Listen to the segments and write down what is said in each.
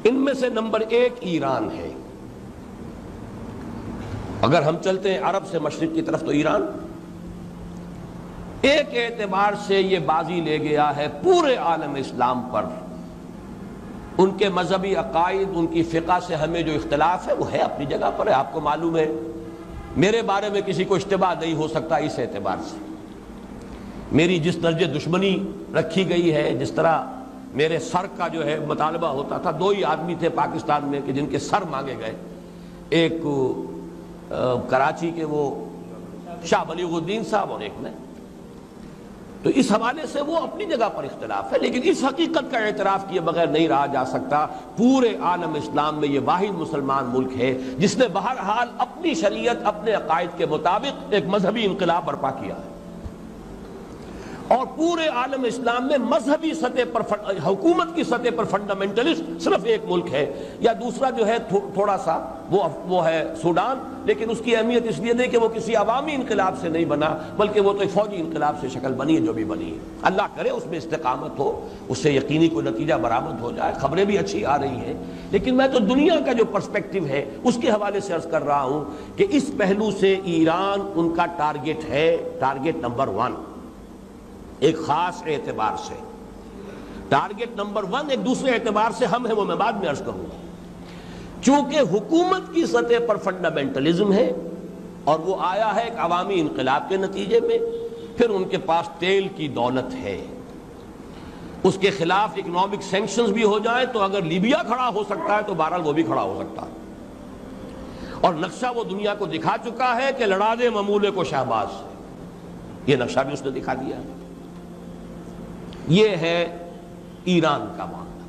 ان میں سے نمبر 1 ایران ہے۔ اگر ہم چلتے ہیں عرب سے مشرق کی طرف تو ایران ایک اعتبار سے یہ بازی لے گیا ہے پورے عالم اسلام پر۔ ان کے مذہبی عقائد، ان کی فقہ سے ہمیں جو اختلاف ہے وہ ہے اپنی جگہ پر ہے۔ آپ کو معلوم ہے میرے بارے میں کسی کو اشتباہ نہیں ہو سکتا اس اعتبار سے۔ میری جس درجے دشمنی رکھی گئی ہے، جس طرح میرے سر کا جو ہے مطالبہ ہوتا تھا، 2 ہی آدمی تھے پاکستان میں کہ جن کے سر مانگے گئے، ایک کراچی کے وہ شاہ بلیغ الدین صاحب اور ایک نے، تو اس حوالے سے وہ اپنی جگہ پر اختلاف ہے، لیکن اس حقیقت کا اعتراف کیے بغیر نہیں رہا جا سکتا پورے عالم اسلام میں یہ واحد مسلمان ملک ہے جس نے بہرحال اپنی شریعت، اپنے عقائد کے مطابق ایک مذہبی انقلاب برپا کیا ہے، اور پورے عالم اسلام میں مذہبی سطح پر حکومت کی سطح پر فنڈامنٹلسٹ صرف ایک ملک ہے، یا دوسرا جو ہے تھوڑا سا وہ ہے سوڈان، لیکن اس کی اہمیت اس لیے نہیں کہ وہ کسی عوامی انقلاب سے نہیں بنا، بلکہ وہ تو ایک فوجی انقلاب سے شکل بنی ہے جو بھی بنی ہے۔ اللہ کرے اس میں استقامت ہو، اس سے یقینی کوئی نتیجہ برآمد ہو جائے۔ خبریں بھی اچھی آ رہی ہیں، لیکن میں تو دنیا کا جو پرسپیکٹو ہے اس کے حوالے سے عرض کر رہا ہوں کہ اس پہلو سے ایران ان کا ٹارگٹ ہے، ٹارگٹ نمبر 1 ایک خاص اعتبار سے۔ ٹارگٹ نمبر 1 ایک دوسرے اعتبار سے ہم ہیں، وہ میں بعد میں عرض کروں گا۔ چونکہ حکومت کی سطح پر فنڈامنٹلزم ہے اور وہ آیا ہے ایک عوامی انقلاب کے نتیجے میں، پھر ان کے پاس تیل کی دولت ہے، اس کے خلاف اکنامک سینکشنز بھی ہو جائیں تو اگر لیبیا کھڑا ہو سکتا ہے تو بہرحال وہ بھی کھڑا ہو سکتا ہے، اور نقشہ وہ دنیا کو دکھا چکا ہے کہ لڑا دے ممولے کو شہباز، یہ نقشہ بھی اس نے دکھا دیا ہے۔ یہ ہے ایران کا معاملہ۔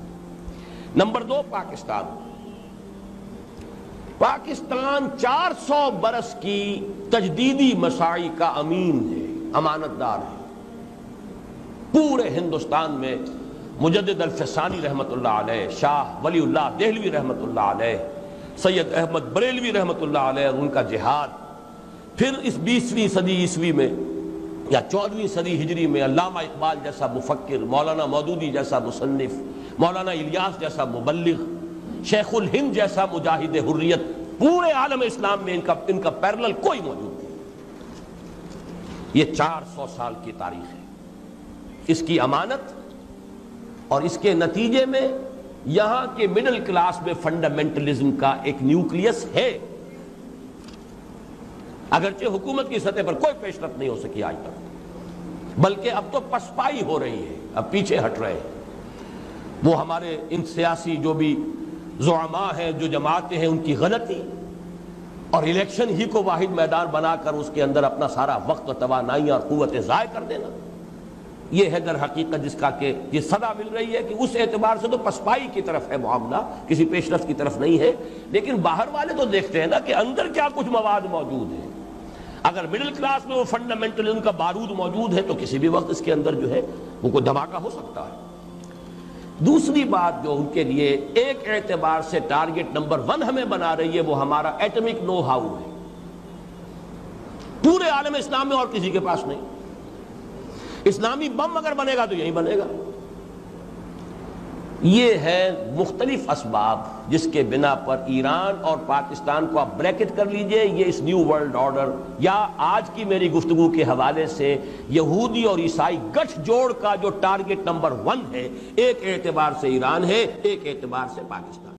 نمبر 2 پاکستان۔ پاکستان 400 برس کی تجدیدی مساعی کا امین ہے، امانت دار ہے۔ پورے ہندوستان میں مجدد الفسانی رحمت اللہ علیہ، شاہ ولی اللہ دہلوی رحمت اللہ علیہ، سید احمد بریلوی رحمت اللہ علیہ اور ان کا جہاد، پھر اس 20ویں صدی عیسوی میں یا 14ویں صدی ہجری میں علامہ اقبال جیسا مفکر، مولانا مودودی جیسا مصنف، مولانا الیاس جیسا مبلغ، شیخ الہند جیسا مجاہد حریت، پورے عالم اسلام میں ان کا پیرلل کوئی موجود نہیں۔ یہ 400 سال کی تاریخ ہے، اس کی امانت، اور اس کے نتیجے میں یہاں کے مڈل کلاس میں فنڈامنٹلزم کا ایک نیوکلیس ہے، اگرچہ حکومت کی سطح پر کوئی پیش رفت نہیں ہو سکی آج تک، بلکہ اب تو پسپائی ہو رہی ہے، اب پیچھے ہٹ رہے ہیں۔ وہ ہمارے ان سیاسی جو بھی زعماء ہیں، جو جماعتیں ہیں، ان کی غلطی اور الیکشن ہی کو واحد میدان بنا کر اس کے اندر اپنا سارا وقت و توانائی اور قوتیں ضائع کر دینا، یہ ہے در حقیقت جس کا کہ یہ صدا مل رہی ہے کہ اس اعتبار سے تو پسپائی کی طرف ہے معاملہ، کسی پیش رفت کی طرف نہیں ہے۔ لیکن باہر والے تو دیکھتے ہیں نا کہ اندر کیا کچھ مواد موجود ہے۔ اگر مڈل کلاس میں وہ فنڈامنٹلزم کا بارود موجود ہے تو کسی بھی وقت اس کے اندر جو ہے وہ کوئی دھماکہ ہو سکتا ہے۔ دوسری بات جو ان کے لیے ایک اعتبار سے ٹارگٹ نمبر 1 ہمیں بنا رہی ہے، وہ ہمارا ایٹمک نو ہاؤ ہے۔ پورے عالم اسلام میں اور کسی کے پاس نہیں۔ اسلامی بم اگر بنے گا تو یہی بنے گا۔ یہ ہے مختلف اسباب جس کے بنا پر ایران اور پاکستان کو آپ بریکٹ کر لیجئے، یہ اس نیو ورلڈ آرڈر یا آج کی میری گفتگو کے حوالے سے یہودی اور عیسائی گٹھ جوڑ کا جو ٹارگٹ نمبر 1 ہے، ایک اعتبار سے ایران ہے، ایک اعتبار سے پاکستان۔